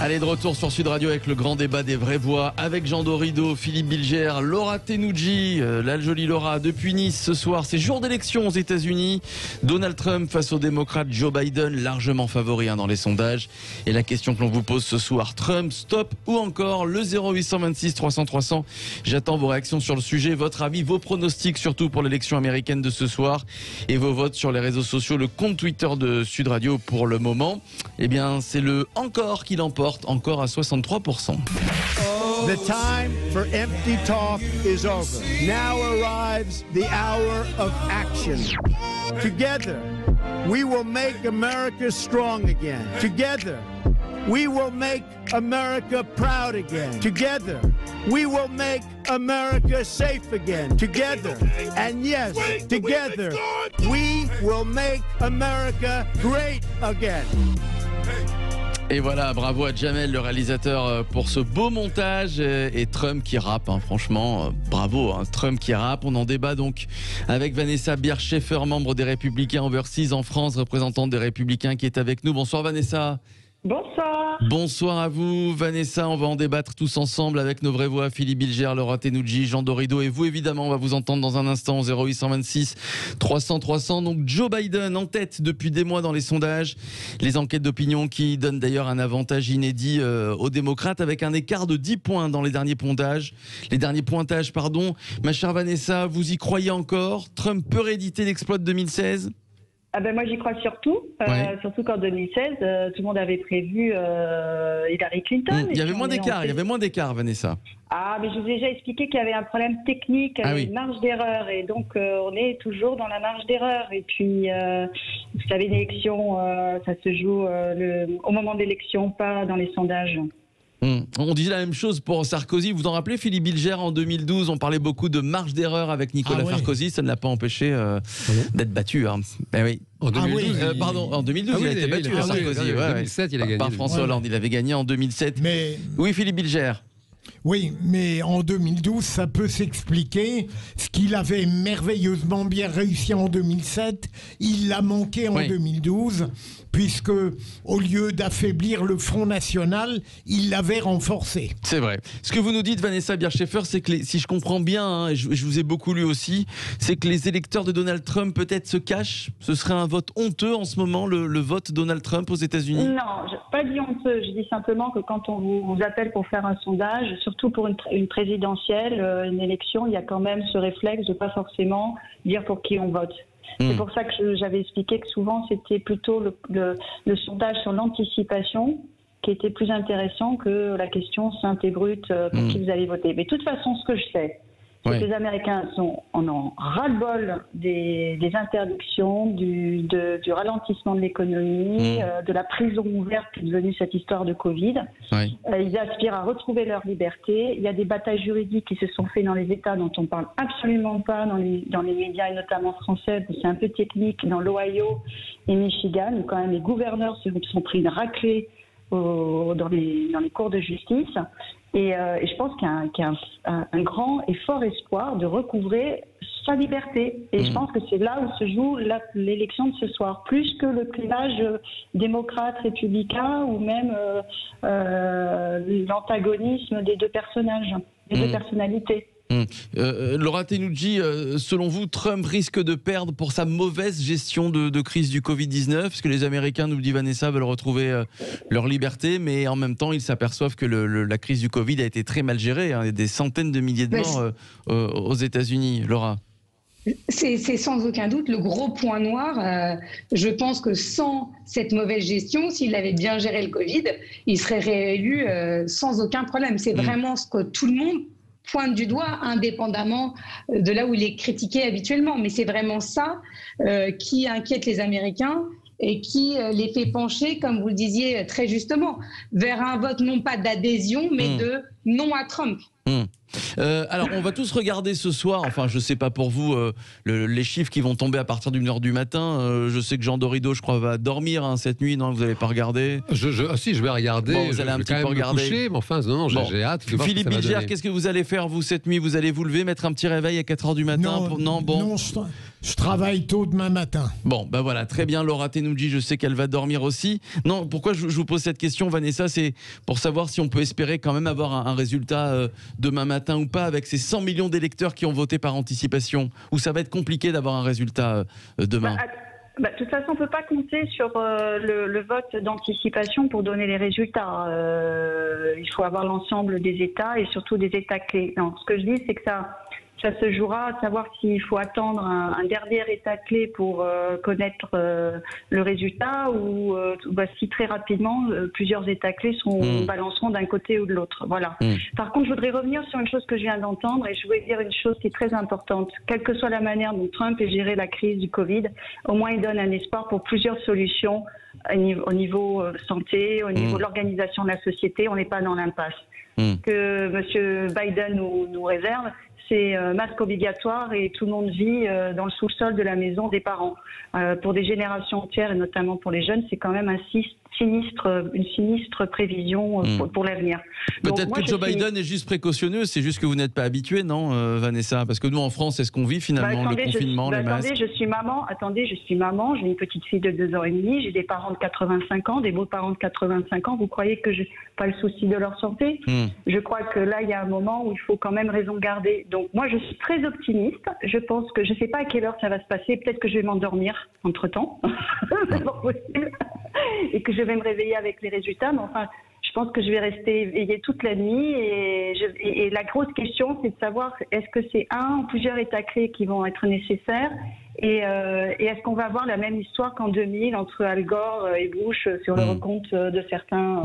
Allez, de retour sur Sud Radio avec le grand débat des vraies voix, avec Jean Dorido, Philippe Bilger, Laura Tenoudji, la jolie Laura, depuis Nice ce soir. C'est jour d'élection aux États-Unis. Donald Trump face au démocrate Joe Biden, largement favori dans les sondages. Et la question que l'on vous pose ce soir, Trump, stop ou encore le 0826 300 300. J'attends vos réactions sur le sujet, votre avis, vos pronostics surtout pour l'élection américaine de ce soir et vos votes sur les réseaux sociaux, le compte Twitter de Sud Radio pour le moment. Eh bien, c'est le encore qui l'emporte. Encore à 63%. The time for empty talk is over. Now arrives the hour of action. Together, we will make America strong again. Together, we will make America proud again. Together, we will make America safe again. Together, and yes, together, we will make America great again. Et voilà, bravo à Jamel, le réalisateur, pour ce beau montage. Et Trump qui rappe, hein, franchement, bravo, hein, Trump qui rappe. On en débat donc avec Vanessa Bier-Schaeffer, membre des Républicains Overseas en France, représentante des Républicains qui est avec nous. Bonsoir Vanessa. Bonsoir. Bonsoir à vous Vanessa, on va en débattre tous ensemble avec nos vraies voix, Philippe Bilger, Laura Tenoudji, Jean Dorido et vous évidemment, on va vous entendre dans un instant au 0826 300 300. Donc Joe Biden en tête depuis des mois dans les sondages, les enquêtes d'opinion qui donnent d'ailleurs un avantage inédit aux démocrates avec un écart de 10 points dans les derniers pointages. Ma chère Vanessa, vous y croyez encore? Trump peut rééditer l'exploit de 2016? Ah ben moi j'y crois surtout, surtout qu'en 2016, tout le monde avait prévu Hillary Clinton. Il y avait moins d'écart, Vanessa. Ah mais je vous ai déjà expliqué qu'il y avait un problème technique, une marge d'erreur, et donc on est toujours dans la marge d'erreur. Et puis vous savez, l'élection, ça se joue au moment de l'élection, pas dans les sondages. On disait la même chose pour Sarkozy. Vous en rappelez, Philippe Bilger, en 2012, on parlait beaucoup de marge d'erreur avec Nicolas Sarkozy. Ça ne l'a pas empêché d'être battu. Hein. Ben oui. En 2012, en 2012, il a été battu, Sarkozy. En 2007, il a gagné. Par François Hollande, il avait gagné en 2007. Oui, Philippe Bilger. Oui, mais en 2012, ça peut s'expliquer. Ce qu'il avait merveilleusement bien réussi en 2007, il l'a manqué en 2012, puisque au lieu d'affaiblir le Front National, il l'avait renforcé. C'est vrai. Ce que vous nous dites, Vanessa Bier-Schaeffer, c'est que si je comprends bien, hein, et je vous ai beaucoup lu aussi, c'est que les électeurs de Donald Trump peut-être se cachent. Ce serait un vote honteux en ce moment, le vote Donald Trump aux États-Unis? Non, je n'ai pas dit honteux. Je dis simplement que quand on vous appelle pour faire un sondage, surtout pour une présidentielle, une élection, il y a quand même ce réflexe de pas forcément dire pour qui on vote. C'est pour ça que j'avais expliqué que souvent c'était plutôt le sondage sur l'anticipation qui était plus intéressant que la question simple et brute pour qui vous allez voter. Mais de toute façon, ce que je sais, c'est que les Américains en ont ras-le-bol des interdictions, du ralentissement de l'économie, de la prison ouverte qui est devenue cette histoire de Covid. Ils aspirent à retrouver leur liberté. Il y a des batailles juridiques qui se sont faites dans les États dont on ne parle absolument pas dans les médias, et notamment français. C'est un peu technique. Dans l'Ohio et Michigan, où quand même les gouverneurs se sont pris une raclée dans les cours de justice. Et je pense qu'il y a un grand et fort espoir de recouvrer sa liberté. Et je pense que c'est là où se joue l'élection de ce soir, plus que le clivage démocrate-républicain ou même l'antagonisme des deux personnages, des deux personnalités. Laura Tenoudji, selon vous, Trump risque de perdre pour sa mauvaise gestion de crise du Covid-19, parce que les Américains, nous le dit Vanessa, veulent retrouver leur liberté, mais en même temps, ils s'aperçoivent que la crise du Covid a été très mal gérée. Hein, des centaines de milliers de morts aux États-Unis. Laura? C'est sans aucun doute le gros point noir. Je pense que sans cette mauvaise gestion, s'il avait bien géré le Covid, il serait réélu sans aucun problème. C'est vraiment ce que tout le monde pointe du doigt, indépendamment de là où il est critiqué habituellement. Mais c'est vraiment ça qui inquiète les Américains et qui les fait pencher, comme vous le disiez très justement, vers un vote non pas d'adhésion, mais de non à Trump. Alors, on va tous regarder ce soir, enfin, je sais pas pour vous, les chiffres qui vont tomber à partir d'1h du matin. Je sais que Jean Dorido, je crois, va dormir cette nuit. Non, vous n'avez pas regardé? Si, je vais regarder. Bon, vous allez un petit peu regarder. Coucher, mais enfin, non, j'ai hâte. Philippe Bilger, qu'est-ce que vous allez faire, vous, cette nuit? Vous allez vous lever, mettre un petit réveil à 4h du matin? Non, je travaille tôt demain matin. Bon, ben voilà, très bien. Laura Tenoudji, je sais qu'elle va dormir aussi. Non, pourquoi je vous pose cette question, Vanessa? C'est pour savoir si on peut espérer quand même avoir un résultat demain matin ou pas, avec ces 100 millions d'électeurs qui ont voté par anticipation, ou ça va être compliqué d'avoir un résultat demain? De toute façon, on ne peut pas compter sur le vote d'anticipation pour donner les résultats. Il faut avoir l'ensemble des États et surtout des États clés. Non, ce que je dis, c'est que ça se jouera à savoir s'il faut attendre un dernier état clé pour connaître le résultat ou si très rapidement plusieurs états clés balanceront d'un côté ou de l'autre. Voilà. Par contre, je voudrais revenir sur une chose que je viens d'entendre et je voulais dire une chose qui est très importante. Quelle que soit la manière dont Trump ait géré la crise du Covid, au moins il donne un espoir pour plusieurs solutions au niveau santé, au niveau de l'organisation de la société. On n'est pas dans l'impasse. Que M. Biden nous réserve, c'est masque obligatoire et tout le monde vit dans le sous-sol de la maison des parents. Pour des générations entières et notamment pour les jeunes, c'est quand même une sinistre prévision pour l'avenir. Peut-être que Joe Biden est juste précautionneux, c'est juste que vous n'êtes pas habitué, non, Vanessa? Parce que nous, en France, c'est ce qu'on vit finalement, le confinement, les masques. Attendez, je suis maman, j'ai une petite fille de 2 ans et demi, j'ai des parents de 85 ans, des beaux-parents de 85 ans. Vous croyez que je n'ai pas le souci de leur santé? Je crois que là, il y a un moment où il faut quand même raison garder. Donc moi, je suis très optimiste. Je pense que je ne sais pas à quelle heure ça va se passer. Peut-être que je vais m'endormir entre-temps. C'est pas possible. Et que je vais me réveiller avec les résultats. Mais enfin, je pense que je vais rester éveillée toute la nuit. Et la grosse question, c'est de savoir est-ce que c'est un ou plusieurs états clés qui vont être nécessaires et est-ce qu'on va avoir la même histoire qu'en 2000 entre Al Gore et Bush sur le recompte de certains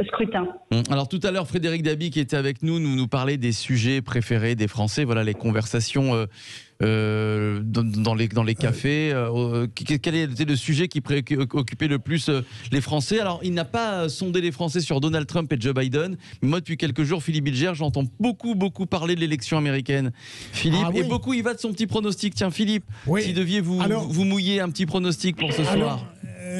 scrutins? Alors tout à l'heure, Frédéric Dabi, qui était avec nous parlait des sujets préférés des Français. Voilà les conversations dans les cafés. Quel était le sujet qui préoccupait le plus les Français? Alors, il n'a pas sondé les Français sur Donald Trump et Joe Biden. Mais moi, depuis quelques jours, Philippe Bilger, j'entends beaucoup parler de l'élection américaine. Philippe, et beaucoup, il va de son petit pronostic. Tiens, Philippe, si deviez vous mouiller un petit pronostic pour ce soir.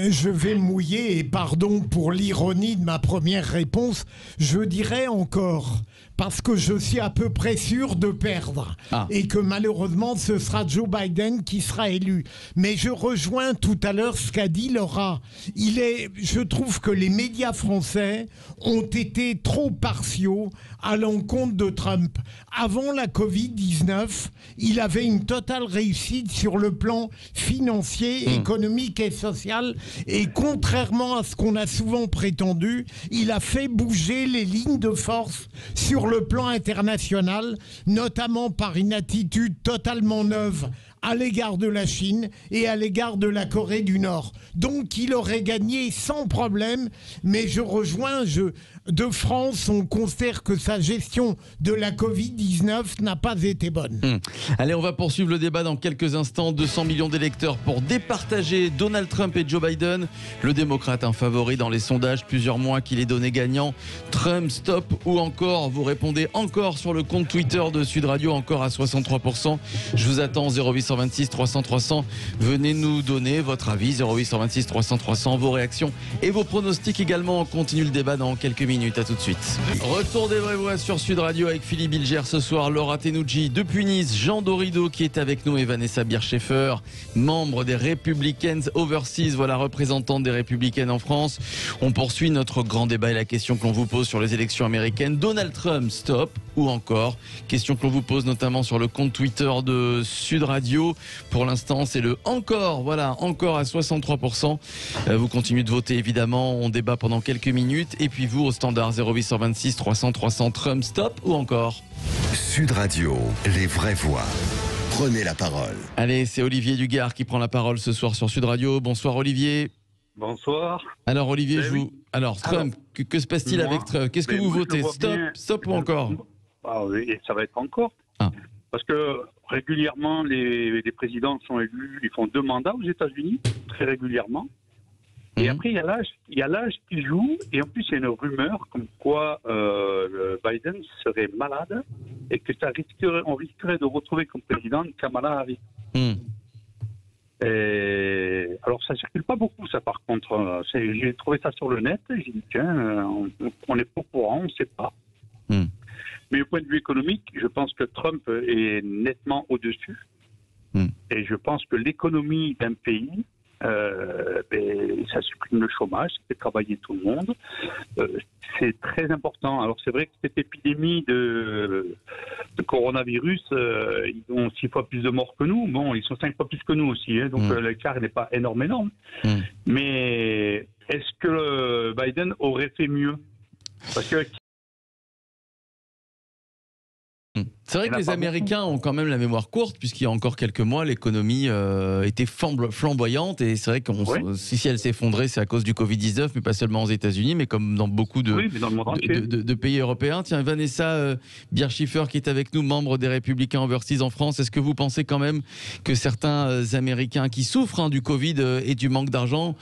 Je vais mouiller, et pardon pour l'ironie de ma première réponse, je dirais encore, parce que je suis à peu près sûr de perdre, et que malheureusement ce sera Joe Biden qui sera élu. Mais je rejoins tout à l'heure ce qu'a dit Laura. Je trouve que les médias français ont été trop partiaux à l'encontre de Trump. Avant la Covid-19, il avait une totale réussite sur le plan financier, économique et social. Et contrairement à ce qu'on a souvent prétendu, il a fait bouger les lignes de force sur le plan international, notamment par une attitude totalement neuve à l'égard de la Chine et à l'égard de la Corée du Nord. Donc il aurait gagné sans problème, mais je rejoins, de France, on considère que sa gestion de la Covid-19 n'a pas été bonne. Allez, on va poursuivre le débat dans quelques instants. 200 millions d'électeurs pour départager Donald Trump et Joe Biden. Le démocrate, un favori dans les sondages, plusieurs mois qu'il est donné gagnant. Trump, stop ou encore? Vous répondez encore sur le compte Twitter de Sud Radio, encore à 63%. Je vous attends, 0826 300 300. Venez nous donner votre avis, 0826 300 300, vos réactions et vos pronostics également. On continue le débat dans quelques minutes. À tout de suite. Retour des vraies voix sur Sud Radio avec Philippe Bilger ce soir, Laura Tenoudji depuis Nice, Jean Dorido qui est avec nous et Vanessa Bircheffer, membre des Republicans Overseas, voilà, représentante des Républicaines en France. On poursuit notre grand débat et la question que l'on vous pose sur les élections américaines. Donald Trump, stop ou encore? Question que l'on vous pose notamment sur le compte Twitter de Sud Radio. Pour l'instant, c'est le encore, voilà, encore à 63%. Vous continuez de voter évidemment, on débat pendant quelques minutes et puis vous au standard 0826 300 300, Trump, stop ou encore? Sud Radio, les vraies voix. Prenez la parole. Allez, c'est Olivier Dugard qui prend la parole ce soir sur Sud Radio. Bonsoir Olivier. Bonsoir. Alors Olivier, Trump, que se passe-t-il avec Trump? Qu'est-ce que vous votez? Stop ou encore? Et ça va être encore. Parce que régulièrement, les présidents sont élus, ils font 2 mandats aux États-Unis, très régulièrement. Et après, il y a l'âge qui joue, et en plus, il y a une rumeur comme quoi Biden serait malade et que on risquerait de retrouver comme président Kamala Harris. Alors, ça circule pas beaucoup, ça, par contre. J'ai trouvé ça sur le net, j'ai dit, tiens, on n'est pas au courant, on ne sait pas. Mais au point de vue économique, je pense que Trump est nettement au-dessus. Et je pense que l'économie d'un pays, ça supprime le chômage, ça fait travailler tout le monde. C'est très important. Alors c'est vrai que cette épidémie de coronavirus, ils ont 6 fois plus de morts que nous. Bon, ils sont 5 fois plus que nous aussi, hein, donc l'écart n'est pas énorme. Mais est-ce que Biden aurait fait mieux? Parce que c'est vrai que les Américains ont quand même la mémoire courte, puisqu'il y a encore quelques mois, l'économie était flamboyante. Et c'est vrai que si elle s'effondrait, c'est à cause du Covid-19, mais pas seulement aux États-Unis, mais comme dans beaucoup de pays européens. Tiens, Vanessa Bierschiffer, qui est avec nous, membre des Républicains Overseas en France. Est-ce que vous pensez quand même que certains Américains qui souffrent du Covid et du manque d'argent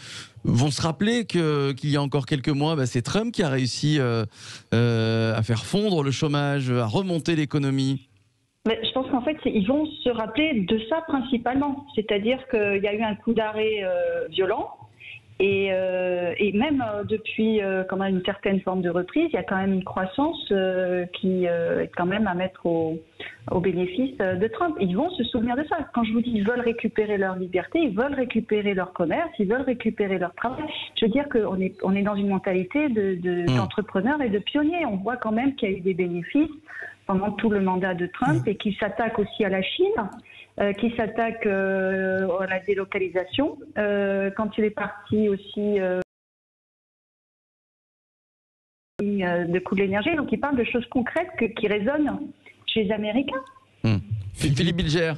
vont se rappeler qu'il y a encore quelques mois, c'est Trump qui a réussi à faire fondre le chômage, à remonter l'économie? Mais je pense qu'en fait, ils vont se rappeler de ça principalement. C'est-à-dire qu'il y a eu un coup d'arrêt violent. Et même depuis quand même une certaine forme de reprise, il y a quand même une croissance qui est quand même à mettre au bénéfice de Trump. Ils vont se souvenir de ça. Quand je vous dis qu'ils veulent récupérer leur liberté, ils veulent récupérer leur commerce, ils veulent récupérer leur travail. Je veux dire qu'on est dans une mentalité d'entrepreneurs et de pionniers. On voit quand même qu'il y a eu des bénéfices pendant tout le mandat de Trump et qu'il s'attaque aussi à la Chine, qui s'attaque à la délocalisation. Quand il est parti aussi de coût de l'énergie, donc il parle de choses concrètes qui résonnent chez les Américains. Philippe Bilger.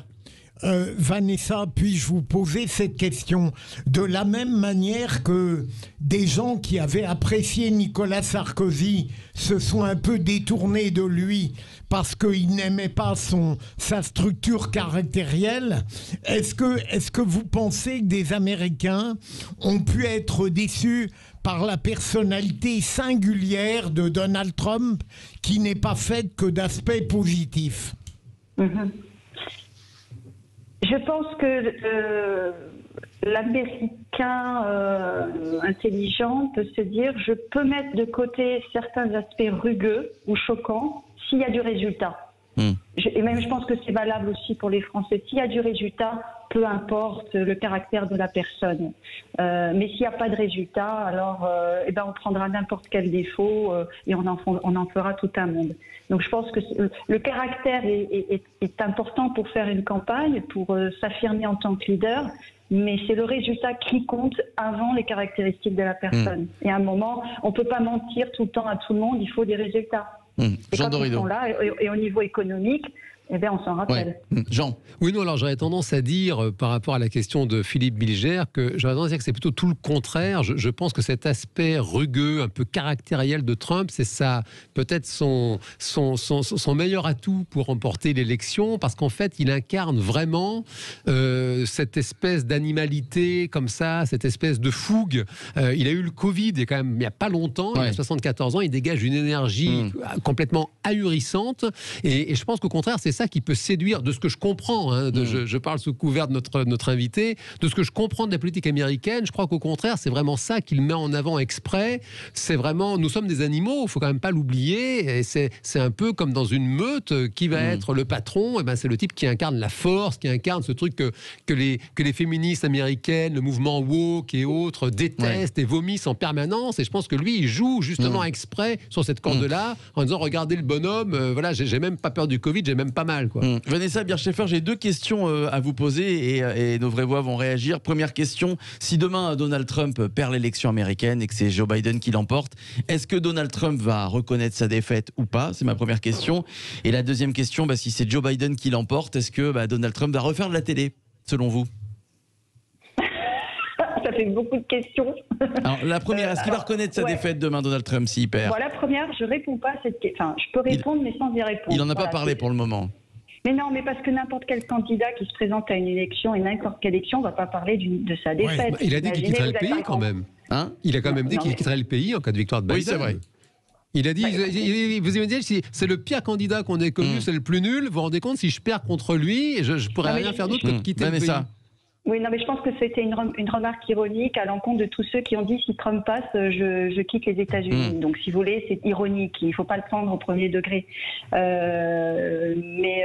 Vanessa, puis-je vous poser cette question? De la même manière que des gens qui avaient apprécié Nicolas Sarkozy se sont un peu détournés de lui parce qu'ils n'aimaient pas sa structure caractérielle, est-ce que vous pensez que des Américains ont pu être déçus par la personnalité singulière de Donald Trump qui n'est pas faite que d'aspects positifs? Je pense que l'Américain intelligent peut se dire je peux mettre de côté certains aspects rugueux ou choquants s'il y a du résultat. Et même je pense que c'est valable aussi pour les Français. S'il y a du résultat, peu importe le caractère de la personne. Mais s'il n'y a pas de résultat, alors on prendra n'importe quel défaut et on en fera tout un monde. Donc je pense que le caractère est important pour faire une campagne, pour s'affirmer en tant que leader, mais c'est le résultat qui compte avant les caractéristiques de la personne. Et à un moment, on ne peut pas mentir tout le temps à tout le monde, il faut des résultats. Et quand ils sont là, et au niveau économique, on s'en rappelle. Jean. Oui, non, alors j'aurais tendance à dire, par rapport à la question de Philippe Bilger, que j'aurais tendance à dire que c'est plutôt tout le contraire. Je pense que cet aspect rugueux, un peu caractériel de Trump, c'est ça, peut-être son meilleur atout pour remporter l'élection, parce qu'en fait, il incarne vraiment cette espèce d'animalité comme ça, cette espèce de fougue. Il a eu le Covid, et quand même, il n'y a pas longtemps, il a 74 ans, il dégage une énergie complètement ahurissante, et je pense qu'au contraire, c'est ça qui peut séduire, de ce que je comprends, je parle sous couvert de notre invité, de ce que je comprends de la politique américaine, je crois qu'au contraire, c'est vraiment ça qu'il met en avant exprès. C'est vraiment, nous sommes des animaux, il faut quand même pas l'oublier, et c'est un peu comme dans une meute, qui va être le patron, et c'est le type qui incarne la force, qui incarne ce truc que les féministes américaines, le mouvement woke et autres détestent et vomissent en permanence, et je pense que lui, il joue justement exprès sur cette corde-là, en disant, regardez le bonhomme, voilà, j'ai même pas peur du Covid, j'ai même pas mal. Vanessa Bierschiffer, j'ai 2 questions à vous poser et nos vraies voix vont réagir. Première question, si demain Donald Trump perd l'élection américaine et que c'est Joe Biden qui l'emporte, est-ce que Donald Trump va reconnaître sa défaite ou pas? C'est ma première question. Et la deuxième question, si c'est Joe Biden qui l'emporte, est-ce que Donald Trump va refaire de la télé, selon vous? Ça fait beaucoup de questions. Alors, la première, est-ce qu'il va reconnaître sa défaite demain, Donald Trump, s'il perd? La première, je réponds pas à cette question. Enfin, je peux répondre, mais sans y répondre. Il n'en a pas parlé pour le moment. Mais non, mais parce que n'importe quel candidat qui se présente à une élection, et n'importe quelle élection, ne va pas parler de sa défaite. Il a dit qu'il quitterait le pays quand même. Hein, il a quand même dit qu'il quitterait le pays en cas de victoire de Biden. Oui, c'est vrai. Il a dit, vous imaginez, c'est le pire candidat qu'on ait connu, c'est le plus nul. Vous vous rendez compte, si je perds contre lui, je ne pourrais rien faire d'autre que de quitter le pays. Oui, non, mais je pense que c'était une remarque ironique à l'encontre de tous ceux qui ont dit si Trump passe, je quitte les États-Unis. Donc, si vous voulez, c'est ironique. Il ne faut pas le prendre au premier degré. Mais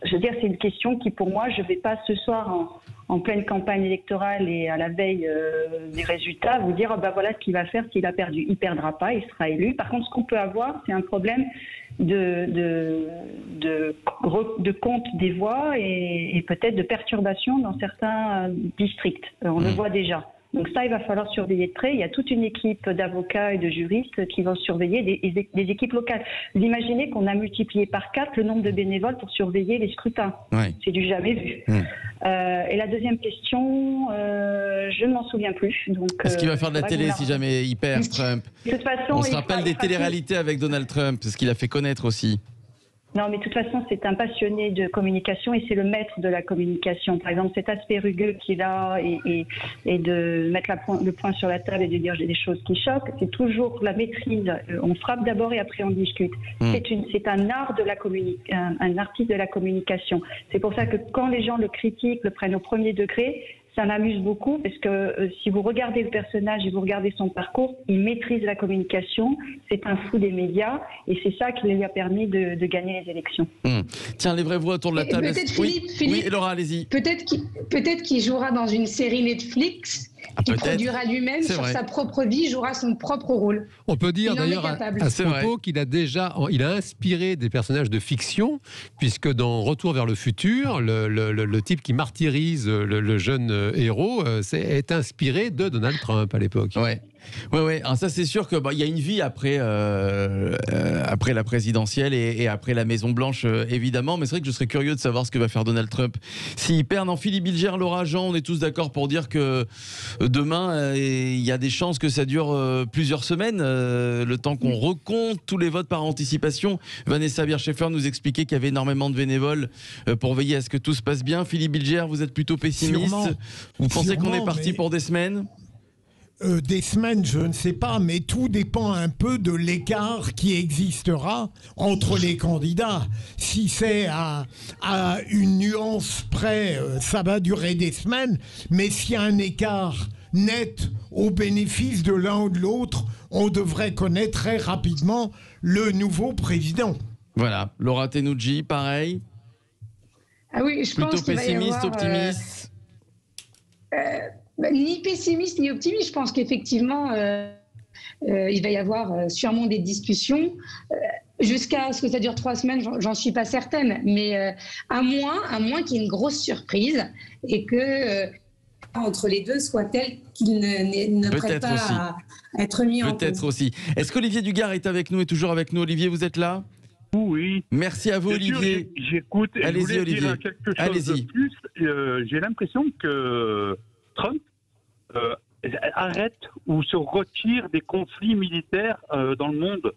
je veux dire, c'est une question qui, pour moi, je ne vais pas ce soir en pleine campagne électorale et à la veille des résultats vous dire bah voilà ce qu'il va faire s'il a perdu. Il ne perdra pas, il sera élu. Par contre, ce qu'on peut avoir, c'est un problème de compte des voix et peut-être de perturbation dans certains districts. On le voit déjà. Donc ça, il va falloir surveiller de près. Il y a toute une équipe d'avocats et de juristes qui vont surveiller des équipes locales. Vous imaginez qu'on a multiplié par 4 le nombre de bénévoles pour surveiller les scrutins. Ouais. C'est du jamais vu. Et la deuxième question, je ne m'en souviens plus. Est-ce qu'il va faire de la télé si jamais il perd, Trump? De toute façon, on se rappelle des téléréalités avec Donald Trump, c'est ce qu'il a fait connaître aussi. Non, mais de toute façon, c'est un passionné de communication et c'est le maître de la communication. Par exemple, cet aspect rugueux qu'il a et de mettre le point sur la table et de dire j'ai des choses qui choquent, c'est toujours la maîtrise. On frappe d'abord et après on discute. C'est un art de un artiste de la communication. C'est pour ça que quand les gens le critiquent, le prennent au premier degré, ça m'amuse beaucoup parce que si vous regardez le personnage et vous regardez son parcours, il maîtrise la communication, c'est un fou des médias et c'est ça qui lui a permis de gagner les élections. Tiens, les vraies voix autour de la table. Peut-être Philippe, oui, Laura, allez-y. Peut-être qu'il jouera dans une série Netflix. Qui produira lui-même sur sa propre vie, jouera son propre rôle. On peut dire d'ailleurs à ce propos qu'il a il a inspiré des personnages de fiction, puisque dans Retour vers le futur, le type qui martyrise le jeune héros est inspiré de Donald Trump à l'époque. Ouais. Alors ça c'est sûr que y a une vie après la présidentielle et après la Maison Blanche évidemment, mais c'est vrai que je serais curieux de savoir ce que va faire Donald Trump s'il perd. Non, Philippe Bilger, Laura, Jean, on est tous d'accord pour dire que demain il y a des chances que ça dure plusieurs semaines, le temps qu'on recompte tous les votes par anticipation. Vanessa Bierschäfer nous expliquait qu'il y avait énormément de bénévoles pour veiller à ce que tout se passe bien. Philippe Bilger, vous êtes plutôt pessimiste? Vous pensez qu'on est parti pour des semaines? Des semaines, je ne sais pas, mais tout dépend un peu de l'écart qui existera entre les candidats. Si c'est à une nuance près, ça va durer des semaines, mais s'il y a un écart net au bénéfice de l'un ou de l'autre, on devrait connaître très rapidement le nouveau président. Voilà, Laura Tenucci, pareil. Ah oui, je pense plutôt pessimiste, optimiste. Ni pessimiste ni optimiste. Je pense qu'effectivement, il va y avoir sûrement des discussions. Jusqu'à ce que ça dure 3 semaines, j'en suis pas certaine. Mais à moins qu'il y ait une grosse surprise et que entre les deux soit tel qu'il ne prête pas à être mis en cause. Peut-être aussi. Est-ce qu'Olivier Dugard est avec nous, est toujours avec nous? Olivier, vous êtes là? Oui. Merci à vous, Olivier. J'écoute. Allez-y, Olivier. Allez-y. De plus, j'ai l'impression que Trump arrête ou se retire des conflits militaires dans le monde.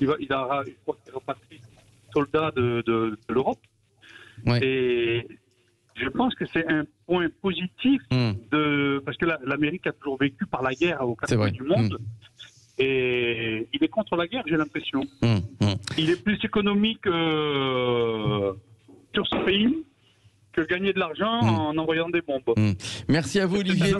Il a repatrié des soldats de l'Europe. Et je pense que c'est un point positif parce que l'Amérique a toujours vécu par la guerre aux quatre coins du monde. Et il est contre la guerre, j'ai l'impression. Il est plus économique sur ce pays que gagner de l'argent en envoyant des bombes. Merci à vous, Olivier.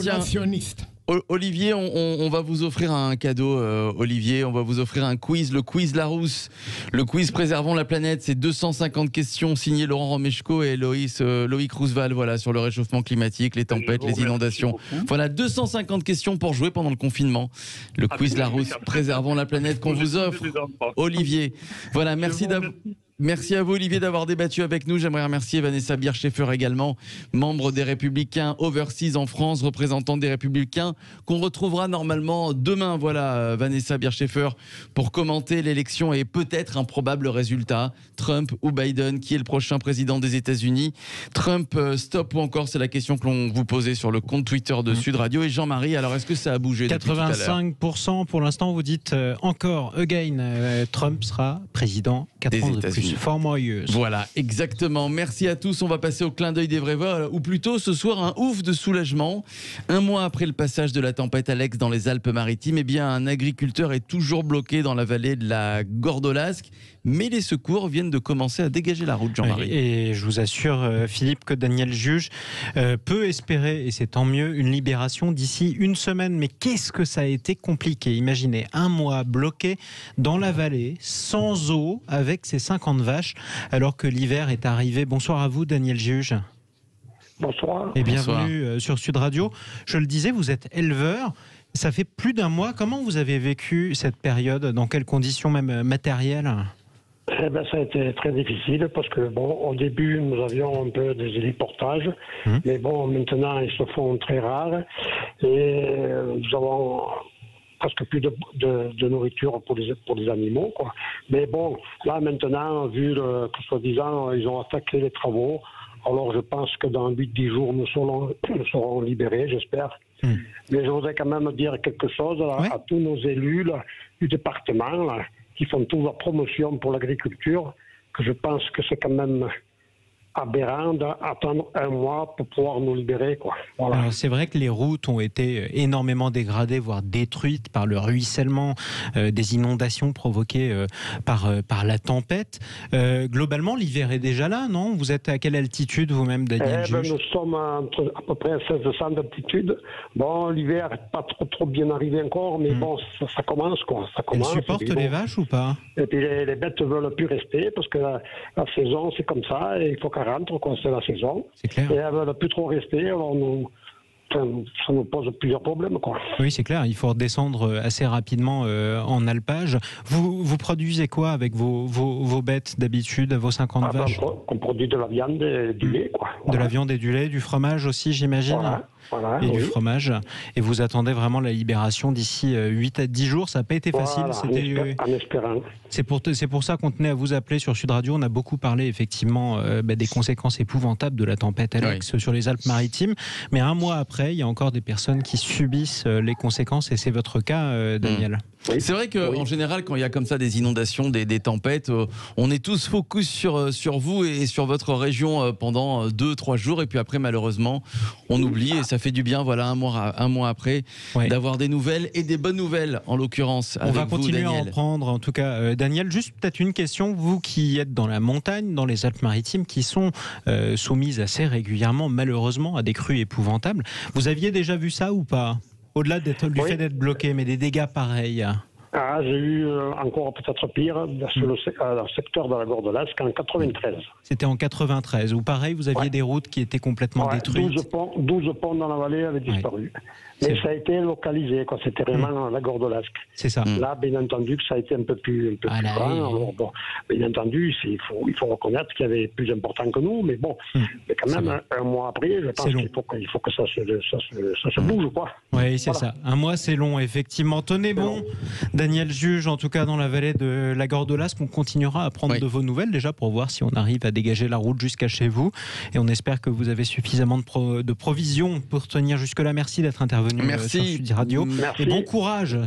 Olivier, on va vous offrir un cadeau, Olivier. On va vous offrir un quiz, le quiz Larousse. Le quiz Préservons la planète. C'est 250 questions signées Laurent Romeshko et Loïc Roosevelt, voilà, sur le réchauffement climatique, les tempêtes, les inondations. Voilà, 250 questions pour jouer pendant le confinement. Le quiz Larousse, Préservons la planète qu'on vous offre, Olivier. Voilà, merci à vous, Olivier, d'avoir débattu avec nous. J'aimerais remercier Vanessa Bierschäfer également, membre des Républicains Overseas en France, représentante des Républicains, qu'on retrouvera normalement demain. Voilà, Vanessa Bierschäfer, pour commenter l'élection et peut-être un probable résultat. Trump ou Biden, qui est le prochain président des États-Unis? Trump, stop ou encore? C'est la question que l'on vous posait sur le compte Twitter de Sud Radio. Et Jean-Marie, alors est-ce que ça a bougé? 85% pour l'instant, vous dites encore, again, Trump sera président 4 ans de plus. Fort Moyeuse. Voilà, exactement. Merci à tous. On va passer au clin d'œil des vraies voix, ou plutôt ce soir un ouf de soulagement. Un mois après le passage de la tempête Alex dans les Alpes-Maritimes, eh bien un agriculteur est toujours bloqué dans la vallée de la Gordolasque, mais les secours viennent de commencer à dégager la route, Jean-Marie. Et je vous assure, Philippe, que Daniel Juge peut espérer, et c'est tant mieux, une libération d'ici une semaine. Mais qu'est-ce que ça a été compliqué. Imaginez un mois bloqué dans la vallée, sans eau, avec ses 50 vaches, alors que l'hiver est arrivé. Bonsoir à vous, Daniel Juge. Bonsoir. Et bienvenue sur Sud Radio. Je le disais, vous êtes éleveur. Ça fait plus d'un mois. Comment vous avez vécu cette période? Dans quelles conditions, même matérielles? Eh ben, ça a été très difficile parce que, bon, au début, nous avions un peu des héliportages, mais bon, maintenant, ils se font très rares et nous avons presque plus de nourriture pour les animaux, quoi. Mais bon, là, maintenant, vu que, soi-disant, ils ont attaqué les travaux, alors je pense que dans 8-10 jours, nous serons libérés, j'espère. Mais je voudrais quand même dire quelque chose à tous nos élus là, du département, là, qui font toute la promotion pour l'agriculture, que je pense que c'est quand même aberrant d'attendre un mois pour pouvoir nous libérer, quoi. Voilà. Alors c'est vrai que les routes ont été énormément dégradées, voire détruites par le ruissellement, des inondations provoquées par la tempête. Globalement, l'hiver est déjà là, non? Vous êtes à quelle altitude vous-même, Daniel Juge? Nous sommes à peu près à 1600 d'altitude. Bon, l'hiver n'est pas trop bien arrivé encore, mais bon, ça commence, quoi. Ça commence. Elles supportent les vaches ou pas? Et puis les bêtes ne veulent plus rester parce que la saison, c'est comme ça, et il faut qu'elle rentre, quoi, c'est la saison. C'est clair. Et elle ne veut plus trop rester, alors ça nous pose plusieurs problèmes, quoi. Oui, c'est clair, il faut redescendre assez rapidement en alpage. Vous produisez quoi avec vos bêtes d'habitude, vos 50 vaches? On produit de la viande et du lait, quoi. Voilà. De la viande et du lait, du fromage aussi, j'imagine. Voilà, et du fromage. Et vous attendez vraiment la libération d'ici 8 à 10 jours. Ça n'a pas été facile. En espérant. C'est pour ça qu'on tenait à vous appeler sur Sud Radio. On a beaucoup parlé effectivement des conséquences épouvantables de la tempête Alex sur les Alpes-Maritimes. Mais un mois après, il y a encore des personnes qui subissent les conséquences. Et c'est votre cas, Daniel. Oui. C'est vrai qu'en général, quand il y a comme ça des inondations, des tempêtes, on est tous focus sur vous et sur votre région pendant 2-3 jours. Et puis après, malheureusement, on oublie. Et ça fait du bien, voilà, un mois après, d'avoir des nouvelles et des bonnes nouvelles, en l'occurrence. On va continuer à en prendre, en tout cas. Daniel, juste peut-être une question. Vous qui êtes dans la montagne, dans les Alpes-Maritimes, qui sont soumises assez régulièrement, malheureusement, à des crues épouvantables, vous aviez déjà vu ça ou pas? Au-delà du fait d'être bloqué, mais des dégâts pareils. J'ai eu encore peut-être pire sur le secteur de la Gordolasque en 93. C'était en 93, où pareil, vous aviez des routes qui étaient complètement détruites. 12 ponts dans la vallée avaient disparu. Mais ça a été localisé, quoi. C'était vraiment la Gordolasque. C'est ça. Là, bien entendu, que ça a été un peu plus grand. Alors, bon, bien entendu, il faut reconnaître qu'il y avait plus important que nous, mais bon, mais quand même, un mois après, je pense qu'il faut que ça se bouge, quoi. Oui, c'est ça. Un mois, c'est long, effectivement. Tenez bon, Daniel Juge, en tout cas dans la vallée de la Gordolasque, on continuera à prendre de vos nouvelles, déjà pour voir si on arrive à dégager la route jusqu'à chez vous. Et on espère que vous avez suffisamment de provisions pour tenir jusque-là. Merci d'être intervenu sur Sud Radio. Merci. Et bon courage.